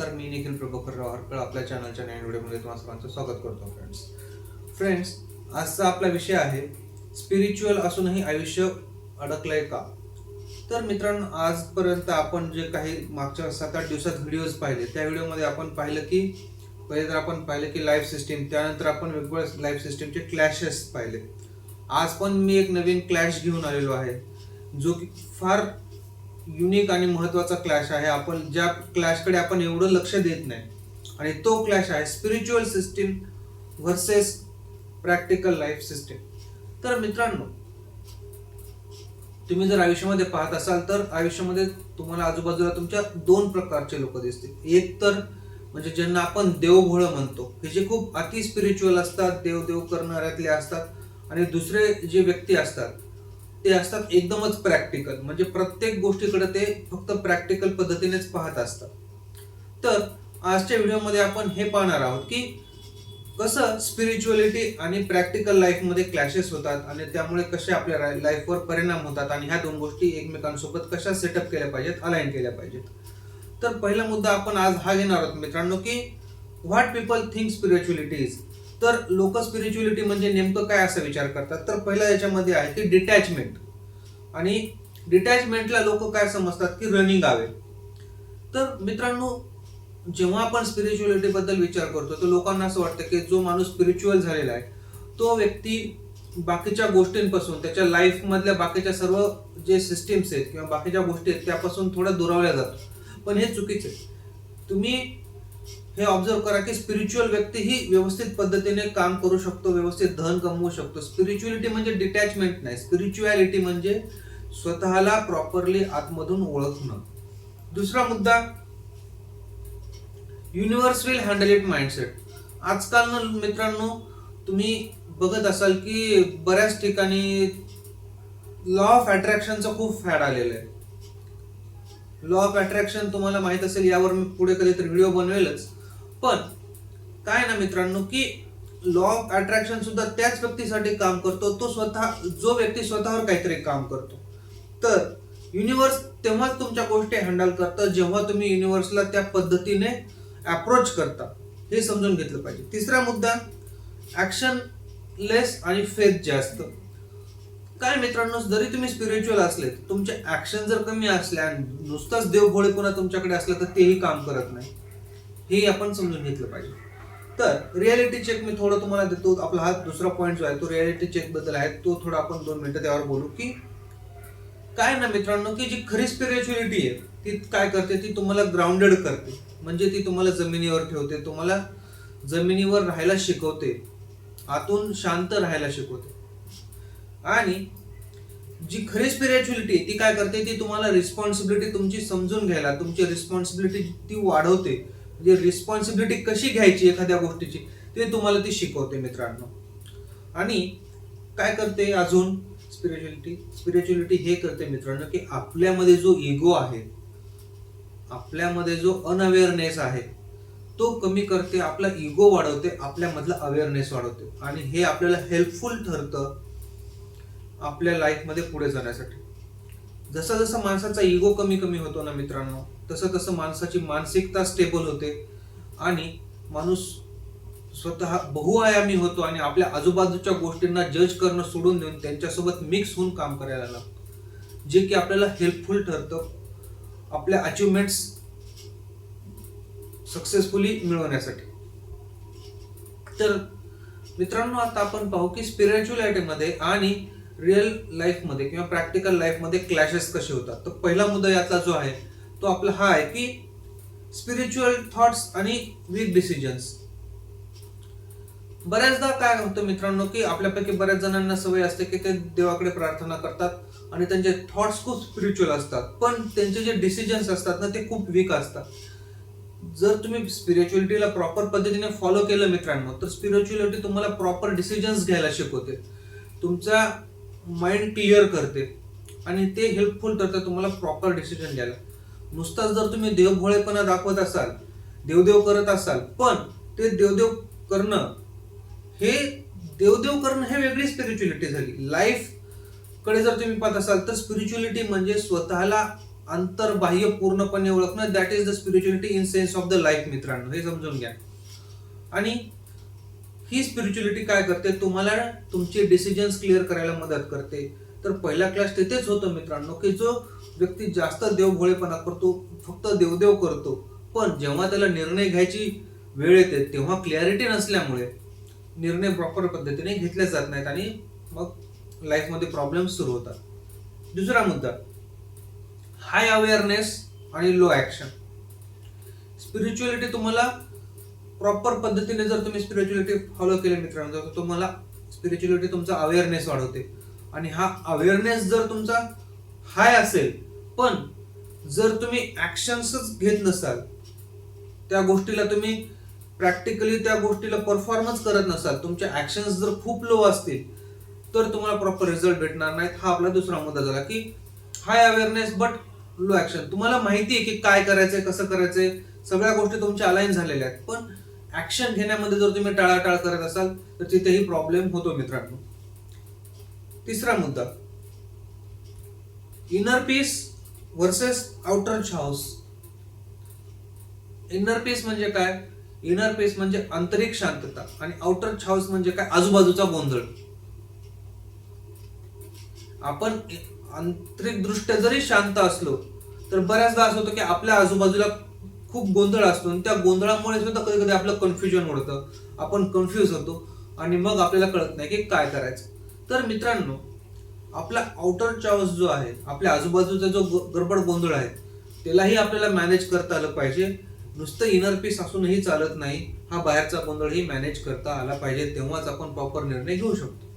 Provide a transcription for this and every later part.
नमस्कार, मी निखिल प्रभाकरराव हरकळ आपल्या चॅनलच्या नवीन व्हिडिओमध्ये तुम्हा सर्वांचं स्वागत करतो. फ्रेंड्स, आजचा आपला विषय आहे स्पिरिच्युअल असूनही आयुष्य अडकलंय का. तर मित्रांनो, आजपर्यंत आपण जे काही मागच्या 7-8 दिवसात व्हिडिओज पाहिले, त्या व्हिडिओमध्ये आपण पाहिलं की पहिले तर आपण पाहिलं की लाईफ सिस्टीम, त्यानंतर आपण वेगवेगळ्या लाईफ सिस्टीमचे क्लॅशेस पाहिले. आज पण मी एक नवीन क्लॅश घेऊन आलेलो आहे, जो की फार युनिक आणि महत्त्वाचा क्लॅश आहे. आपण ज्या क्लॅशकडे आपण एवढं लक्ष देत नाही, आणि तो क्लॅश आहे spiritual system versus practical life system. तर मित्रांनो, तुम्ही जर आयुष्यामध्ये पाहत असाल तर आयुष्यामध्ये तुम्हाला आजूबाजूला तुमच्या 2 प्रकारचे लोक दिसतील. एक तर म्हणजे ज्यांना आपण देवभोळ म्हणतो, हे जे खूप अति स्पिरिच्युअल असतात, देव करणाऱ्यातले असतात. आणि दुसरे जे व्यक्ती असतात ते असतात एकदमच प्रॅक्टिकल, म्हणजे प्रत्येक गोष्टीकडे ते फक्त प्रॅक्टिकल पद्धतीनेच पाहत असतात. तर आजच्या व्हिडिओमध्ये आपण हे पाहणार आहोत की कसं स्पिरिच्युअलिटी आणि प्रॅक्टिकल लाईफमध्ये क्लॅशेस होतात, आणि त्यामुळे कसे आपल्या लाईफवर परिणाम होतात, आणि ह्या 2 गोष्टी एकमेकांसोबत कशा सेटअप केल्या पाहिजेत, अलाइन केल्या पाहिजेत. तर पहिला मुद्दा आपण आज हा घेणार आहोत मित्रांनो, की what people think spirituality is. तर लोक स्पिरिच्युअलिटी म्हणजे नेमकं काय असा विचार करतात. तर पहिला याच्यामध्ये आहे की डिटॅचमेंट. आणि डिटॅचमेंटला लोक काय समजतात की रनिंग अवे. तर मित्रांनो, जेव्हा आपण स्पिरिच्युअलिटी बद्दल विचार करतो तर लोकांना असं वाटतं की जो माणूस स्पिरिच्युअल झालेला आहे तो व्यक्ती बाकीच्या गोष्टींपासून, त्याच्या लाईफ मधल्या बाकीच्या सर्व जे सिस्टीम्स आहेत किंवा बाकीच्या गोष्टी आहेत त्यापासून थोडा दुरावल्या जातो. पण हे चुकीचे आहे. तुम्ही हे ऑब्झर्व करा की स्पिरिच्युअल व्यक्ती ही व्यवस्थित पद्धतीने काम करू शकतो, व्यवस्थित धन कमवू शकतो. स्पिरिच्युअलिटी म्हणजे डिटॅचमेंट नाही. स्पिरिच्युअलिटी म्हणजे स्वतःला प्रॉपरली आतमधून ओळखणं. दुसरा मुद्दा, universe will handle it mindset. आजकाल ना मित्रांनो, तुम्ही बघत असाल की बऱ्याच ठिकाणी लॉ ऑफ अट्रॅक्शनचं खूप फॅड आलेलं आहे. लॉ ऑफ अट्रॅक्शन तुम्हाला माहित असेल, यावर मी पुढे कधीतरी व्हिडिओ बनवेलच. पण काय ना मित्रांनो, की लॉ ऑफ अट्रॅक्शन सुद्धा त्याच व्यक्तीसाठी काम करतो जो व्यक्ती स्वतःवर काहीतरी काम करतो. तर युनिव्हर्स तेव्हाच तुमच्या गोष्टी हँडल करतं जेव्हा तुम्ही युनिव्हर्सला त्या पद्धतीने अप्रोच करता. हे समजून घेतलं पाहिजे. तिसरा मुद्दा, ऍक्शन लेस आणि फेथ जास्त. काय मित्रांनो, जरी तुम्ही स्पिरिच्युअल असले, तुमचे ऍक्शन जर कमी असल्या आणि नुसताच देवभोळेपणा तुमच्याकडे असला तर तेही काम करत नाही. हे आपण समजून घेतलं पाहिजे. तर रियालिटी चेक मी थोडं तुम्हाला देतो. आपला हा दुसरा पॉईंट जो आहे तो रियालिटी चेक बद्दल आहे, तो थोडा आपण 2 मिनिटं त्यावर बोलू. की काय ना मित्रांनो, की जी खरी स्पिरिच्युअलिटी आहे ती काय करते, ती तुम्हाला ग्राउंडेड करते. म्हणजे ती तुम्हाला जमिनीवर ठेवते, तुम्हाला जमिनीवर राहायला शिकवते, आतून शांत राहायला शिकवते. आणि जी खरी स्पिरिच्युअलिटी ती काय करते, ती तुम्हाला रिस्पॉन्सिबिलिटी तुमची समजून घ्यायला, तुमची रिस्पॉन्सिबिलिटी ती वाढवते. म्हणजे रिस्पॉन्सिबिलिटी कशी घ्यायची एखाद्या गोष्टीची ते तुम्हाला ती शिकवते मित्रांनो. आणि काय करते अजून स्पिरिच्युअलिटी हे करते मित्रांनो, की आपल्यामध्ये जो इगो आहे, आपल्यामध्ये जो अनअवेअरनेस आहे तो कमी करते, आपला इगो वाढवते, आपल्यामधला अवेअरनेस वाढवते. आणि हे आपल्याला हेल्पफुल ठरतं आपल्या लाईफमध्ये पुढे जाण्यासाठी. जसं जसं माणसाचा इगो कमी होतो ना मित्रांनो, तसं तसं माणसाची मानसिकता स्टेबल होते आणि माणूस स्वतः बहुआयामी होतो आणि आपल्या आजूबाजूच्या गोष्टींना जज करणं सोडून देऊन त्यांच्यासोबत मिक्स होऊन काम करायला लागतो, जे की आपल्याला हेल्पफुल ठरतं आपल्या अचिव्हमेंट्स सक्सेसफुली मिळवण्यासाठी. तर मित्रांनो, आता आपण पाहू की स्पिरिच्युअलिटी मध्ये आणि रिअल लाईफ मध्ये किंवा प्रॅक्टिकल लाईफ मध्ये क्लॅशेस कसे होतात. तर पहिला मुद्दा याचा जो आहे तो आपला हा आहे की स्पिरिच्युअल थॉट्स आणि वीक डिसिजन्स. बऱ्याचदा काय होतं मित्रांनो, की आपल्यापैकी बऱ्याच जणांना सवय असते की ते देवाकडे प्रार्थना करतात आणि त्यांचे थॉट्स खूप स्पिरिच्युअल असतात, पण त्यांचे जे डिसिजन्स असतात ना ते खूप वीक असतात. जर तुम्ही स्पिरिच्युअलिटीला प्रॉपर पद्धतीने फॉलो केलं मित्रांनो, तर स्पिरिच्युअलिटी तुम्हाला प्रॉपर डिसिजन्स घ्यायला शिकवते, तुमचा माइंड क्लिअर करते आणि ते हेल्पफुल ठरतं तुम्हाला प्रॉपर डिसिजन घ्यायला. नुसताच जर तुम्ही देवभोळेपणा दाखवत असाल, देवदेव करत असाल, पण ते देवदेव करणं हे वेगळी स्पिरिच्युअलिटी झाली. लाईफ कडे जर तुम्ही पाहत असाल तर स्पिरिच्युअलिटी म्हणजे स्वतःला अंतर्बाह्य पूर्णपणे ओळखणं, that is the spirituality in sense of the life. मित्रांनो, हे समजून घ्या. आणि ही स्पिरिच्युअलिटी काय करते, तुम्हाला तुमचे डिसिजन्स क्लिअर करायला मदत करते. तर पहिला क्लास तिथेच होतो मित्रांनो, की जो व्यक्ती जास्त देवभोळेपणा करतो, फक्त देवदेव करतो, पण जेव्हा त्याला निर्णय घ्यायची वेळ येते तेव्हा क्लॅरिटी नसल्यामुळे निर्णय प्रॉपर पद्धतीने घेतले जात नाहीत आणि मग लाईफमध्ये प्रॉब्लेम सुरू होतात. दुसरा मुद्दा, हाय अवेअरनेस आणि लो ऍक्शन. स्पिरिच्युअलिटी तुम्हाला प्रॉपर पद्धतीने जर तुम्ही स्पिरिच्युअलिटी फॉलो केली मित्रांनो, तर तुम्हाला स्पिरिच्युअलिटी तुमचा अवेअरनेस वाढवते. आणि हा अवेअरनेस जर तुमचा हाय असेल, पण जर तुम्ही ऍक्शन्सच घेत नसाल, त्या गोष्टीला तुम्ही प्रॅक्टिकली त्या गोष्टीला परफॉर्मन्स करत नसाल, तुमचे ऍक्शन्स जर खूप लो असतील, तर तुम्हाला प्रॉपर रिझल्ट भेटणार नाहीत. हा आपला दुसरा मुद्दा झाला, की हाय अवेअरनेस बट लो ऍक्शन. तुम्हाला माहिती आहे की काय करायचंय, कसं करायचंय, सगळ्या गोष्टी तुमच्या अलाइन झालेल्या आहेत, पण ऍक्शन घेण्यामध्ये जर तुम्ही टाळाटाळ करत असाल तर तिथेही प्रॉब्लेम होतो मित्रांनो. तिसरा मुद्दा, inner peace versus outer chaos. Inner peace म्हणजे काय? इनर पीस म्हणजे आंतरिक शांतता आणि आउटर चाओस म्हणजे काय? आजूबाजूचा गोंधळ. आपण आंतरिक दृष्ट्या जरी शांत असलो तर बऱ्याचदा असं होतं की आपल्या आजूबाजूला खूप गोंधळ असतो आणि त्या गोंधळामुळे सुद्धा कधी कधी आपलं कन्फ्युजन होतं, आपण कन्फ्युज होतो आणि मग आपल्याला कळत नाही की काय करायचं. तर मित्रांनो, आपला आउटर चाओस जो आहे, आपल्या आजूबाजूचा जो गडबड गोंधळ आहे, त्यालाही आपल्याला मॅनेज करता आलं पाहिजे. नुसतं इनर पीस असूनही चालत नाही, हा बाहेरचा गोंधळही मॅनेज करता आला पाहिजे, तेव्हाच आपण प्रॉपर निर्णय घेऊ शकतो.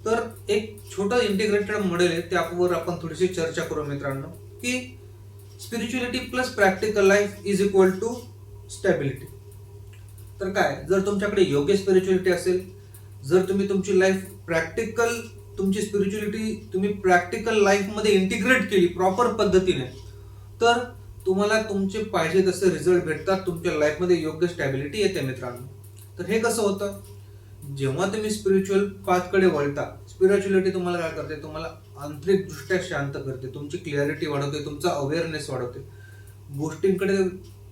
तर एक छोटं इंटिग्रेटेड मॉडेल आहे, त्यावर आपण थोडीशी चर्चा करू मित्रांनो, की spirituality plus practical life is equal to stability. तर काय, जर तुमच्याकडे योग्य स्पिरिच्युअलिटी असेल, जर तुम्ही तुमची लाईफ प्रॅक्टिकल, तुमची स्पिरिच्युअलिटी तुम्ही प्रॅक्टिकल लाईफमध्ये इंटिग्रेट केली प्रॉपर पद्धतीने, तर तुम्हाला तुमचे पाहिजे तसे रिझल्ट भेटतात, तुमच्या लाईफमध्ये योग्य स्टॅबिलिटी येते मित्रांनो. तर हे कसं होतं, जेव्हा तुम्ही स्पिरिच्युअल पाथकडे वळता, स्पिरिच्युअलिटी तुम्हाला काय करते, तुम्हाला आंतरिक दृष्ट्या शांत करते, तुमची क्लॅरिटी वाढवते, तुमचा अवेअरनेस वाढवते, गोष्टींकडे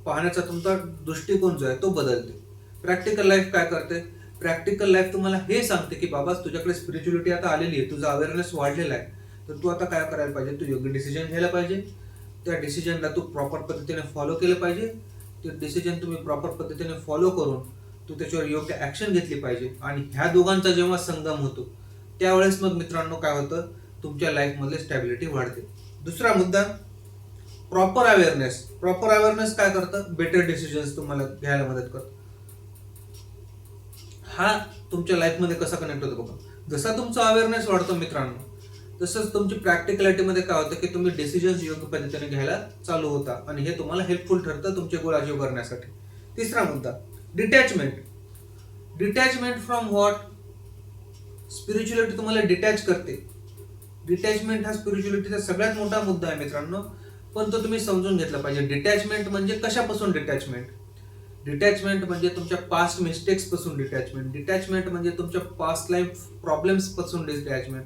पाहण्याचा तुमचा दृष्टिकोन जो आहे तो बदलते. प्रॅक्टिकल लाईफ काय करते, प्रॅक्टिकल लाईफ तुम्हाला हे सांगते की बाबा, तुझ्याकडे स्पिरिच्युअलिटी आता आलेली आहे, तुझा अवेअरनेस वाढलेला आहे, तर तू आता काय करायला पाहिजे, तू योग्य डिसिजन घ्यायला पाहिजे, त्या डिसिजनला तू प्रॉपर पद्धतीने फॉलो केलं पाहिजे, ते डिसिजन तुम्ही प्रॉपर पद्धतीने फॉलो करून तू त्याच्यावर योग्य ऍक्शन घेतली पाहिजे. आणि ह्या दोघांचा जेव्हा संगम होतो त्यावेळेस मग मित्रांनो काय होतं, तुमच्या लाईफमधले स्टॅबिलिटी वाढते. दुसरा मुद्दा, प्रॉपर अवेअरनेस. प्रॉपर अवेअरनेस काय करतं, बेटर डिसिजन्स तुम्हाला घ्यायला मदत करतं. हा तुमच्या लाईफमध्ये कसा कनेक्ट होतो बघा, जसा तुमचा अवेअरनेस वाढतो मित्रांनो, तसंच तुमची प्रॅक्टिकलिटीमध्ये काय होतं की तुम्ही डिसिजन्स योग्य पद्धतीने घ्यायला चालू होता आणि हे तुम्हाला हेल्पफुल ठरतं तुमचे गोल अचीव करण्यासाठी. तिसरा मुद्दा, detachment. Detachment from what, spirituality तुम्हाला डिटॅच करते. डिटॅचमेंट हा स्पिरिच्युअलिटीचा सगळ्यात मोठा मुद्दा आहे मित्रांनो, पण तो तुम्ही समजून घेतला पाहिजे. डिटॅचमेंट म्हणजे कशापासून डिटॅचमेंट? डिटॅचमेंट म्हणजे तुमच्या पास्ट मिस्टेक्स पासून डिटॅचमेंट. डिटॅचमेंट म्हणजे तुमच्या पास्ट लाईफ प्रॉब्लेम्स पासून डिटॅचमेंट.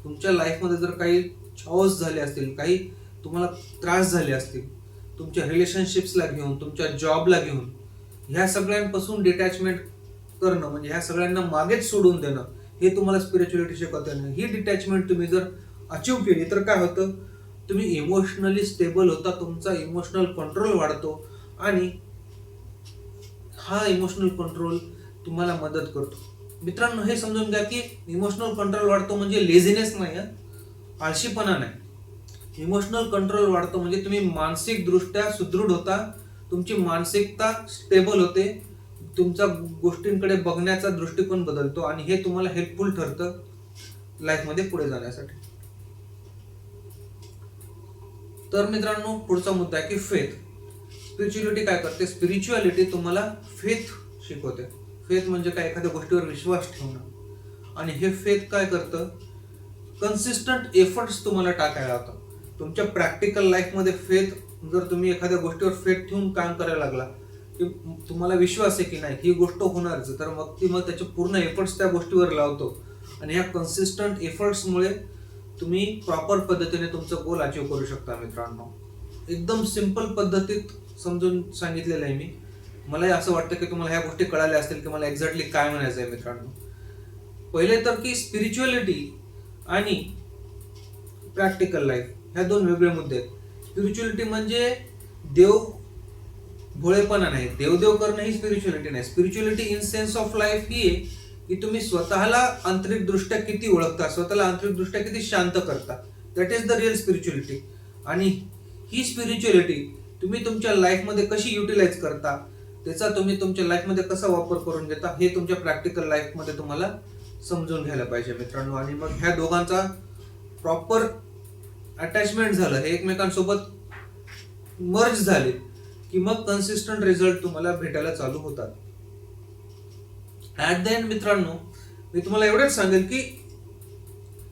तुमच्या लाईफमध्ये जर काही चॉस झाले असतील, काही तुम्हाला त्रास झाले असतील, तुमच्या रिलेशनशिप्सला घेऊन, तुमच्या जॉबला घेऊन, ह्या सगळ्यांपासून डिटॅचमेंट करणं म्हणजे ह्या सगळ्यांना मागेच सोडून देणं, हे तुम्हाला स्पिरिच्युअलिटी शिकवते. ही डिटॅचमेंट तुम्ही जर अचीव केली तर काय होतं, तुम्ही इमोशनली स्टेबल होता, तुमचा इमोशनल कंट्रोल वाढतो आणि हा इमोशनल कंट्रोल तुम्हाला मदत करतो. मित्रांनो, हे समजून घ्या की इमोशनल कंट्रोल वाढतो म्हणजे लेझीनेस नाही, आळशीपणा नाही. इमोशनल कंट्रोल वाढतो म्हणजे तुम्ही मानसिक दृष्ट्या सुदृढ होता, तुमची मानसिकता स्टेबल होते, तुमचा गोष्टींकडे बघण्याचा दृष्टिकोन बदलतो आणि हे तुम्हाला हेल्पफुल ठरतं लाईफमध्ये पुढे जाण्यासाठी. तर मित्रांनो, पुढचा मुद्दा आहे की फेथ. स्पिरिच्युअलिटी काय करते, स्पिरिच्युअलिटी तुम्हाला फेथ शिकवते. फेथ म्हणजे काय, एखाद्या गोष्टीवर विश्वास ठेवणं. आणि हे फेथ काय करतं, कन्सिस्टंट एफर्ट्स तुम्हाला टाकायला होतं. तुमच्या प्रॅक्टिकल लाईफमध्ये फेथ, जर तुम्ही एखाद्या गोष्टीवर फेथ ठेवून काम करायला लागला, की तुम्हाला विश्वास आहे की नाही ही गोष्ट होणारच, तर मग त्याचे पूर्ण एफर्ट्स त्या गोष्टीवर लावतो आणि ह्या कन्सिस्टंट एफर्ट्समुळे तुम्ही प्रॉपर पद्धतीने तुमचं गोल अचीव करू शकता मित्रांनो. एकदम सिंपल पद्धतीत समजून सांगितलेलं आहे मी. मलाही असं वाटतं की तुम्हाला ह्या गोष्टी कळाल्या असतील की मला एक्झॅक्टली काय म्हणायचं आहे मित्रांनो. पहिले तर की स्पिरिच्युअलिटी आणि प्रॅक्टिकल लाईफ ह्या दोन वेगळे मुद्दे आहेत. स्पिरिच्युअलिटी म्हणजे देव भोळेपणा नाही, देवदेव करणं ही स्पिरिच्युअलिटी नाही. Spirituality in sense of life ही आहे की तुम्ही स्वतःला आंतरिकदृष्ट्या किती ओळखता, स्वतःला आंतरिकदृष्ट्या किती शांत करता. That is the real spirituality. आणि ही स्पिरिच्युअलिटी तुम्ही तुमच्या लाईफमध्ये कशी युटिलाइज करता, त्याचा तुम्ही तुमच्या लाईफमध्ये कसा वापर करून घेता, हे तुमच्या प्रॅक्टिकल लाईफमध्ये तुम्हाला समजून घ्यायला पाहिजे मित्रांनो. आणि मग ह्या दोघांचा प्रॉपर अटॅचमेंट झालं, हे एकमेकांसोबत मर्ज झाले की मग कन्सिस्टंट रिझल्ट तुम्हाला भेटायला चालू होतात. ऍट द एंड मित्रांनो, मी तुम्हाला एवढंच सांगेल की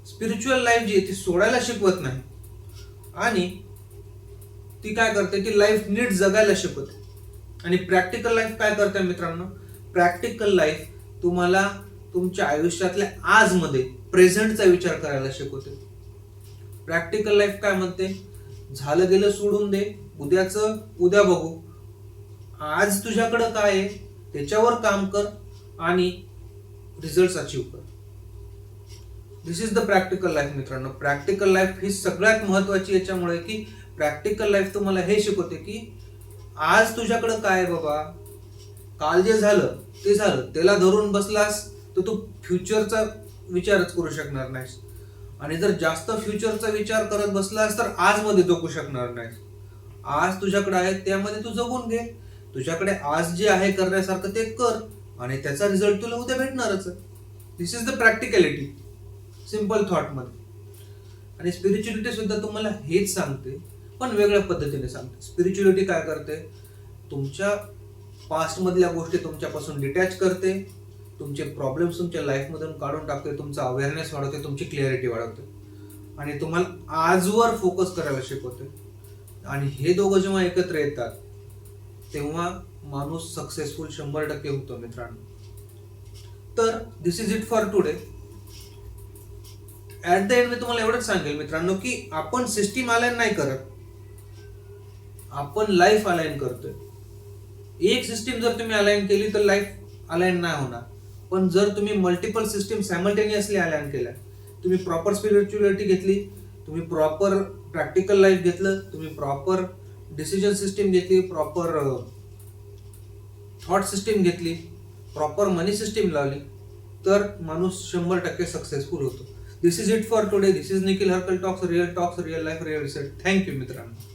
स्पिरिच्युअल लाईफ जी आहे ती सोडायला शिकवत नाही, आणि ती काय करते की लाईफ नीट जगायला शिकवते. आणि प्रॅक्टिकल लाईफ काय करते मित्रांनो, प्रॅक्टिकल लाईफ तुम्हाला तुमच्या आयुष्यातल्या आजमध्ये प्रेझेंटचा विचार करायला शिकवते. प्रॅक्टिकल लाईफ काय म्हणते, झालं गेलं सोडून दे, उद्याचं उद्या बघू, आज तुझ्याकडं काय आहे त्याच्यावर काम कर आणि रिझल्ट अचीव कर. दिस इज द प्रॅक्टिकल लाईफ मित्रांनो. प्रॅक्टिकल लाईफ ही सगळ्यात महत्वाची याच्यामुळे की प्रॅक्टिकल लाईफ तुम्हाला हे शिकवते की आज तुझ्याकडं काय आहे बाबा, काल जे झालं ते झालं, त्याला धरून बसलास तर तू फ्युचरचा विचारच करू शकणार नाहीस. आणि जर जास्त फ्युचरचा विचार करत बसलास तर आज मध्ये जगू शकणार नाहीस. आज तुझ्याकडे आहे त्यामध्ये तू जगून घे. तुझ्याकडे आज जे आहे करण्यासारखं ते कर आणि त्याचा रिझल्ट तुला उद्या भेटणारच. This is the practicality simple thought मध्ये. आणि स्पिरिच्युअलिटी सुद्धा तुम्हाला हेच सांगते, पण वेगळ्या पद्धतीने सांगते. स्पिरिच्युअलिटी काय करते, तुमच्या पास्ट मधल्या गोष्टी तुमच्यापासून डिटॅच करते, तुमचे प्रॉब्लेम्स तुमच्या लाईफमधून काढून टाकते, तुमचा अवेअरनेस वाढवते, तुमची क्लिअरिटी वाढवते आणि तुम्हाला आजवर फोकस करायला शिकवते. आणि हे दोघं जेव्हा एकत्र येतात तेव्हा माणूस सक्सेसफुल 100% होतो मित्रांनो. तर this is it for today. At the end मी तुम्हाला एवढंच सांगेल मित्रांनो की आपण सिस्टीम अलाइन नाही करत, आपण लाईफ अलाइन करतोय. एक सिस्टीम जर तुम्ही अलाइन केली तर लाईफ अलाइन नाही होणार. पण जर तुम्ही मल्टिपल सिस्टीम सायमल्टेनियसली अलाइन केल्या, तुम्ही प्रॉपर स्पिरिच्युअलिटी घेतली, तुम्ही प्रॉपर प्रॅक्टिकल लाईफ घेतलं, तुम्ही प्रॉपर डिसिजन सिस्टीम घेतली, प्रॉपर थॉट सिस्टीम घेतली, प्रॉपर मनी सिस्टीम लावली, तर माणूस 100% सक्सेसफुल होतो. This is it for today. This is Nikhil Harkal talks, real life, real research. Thank you मित्रांनो.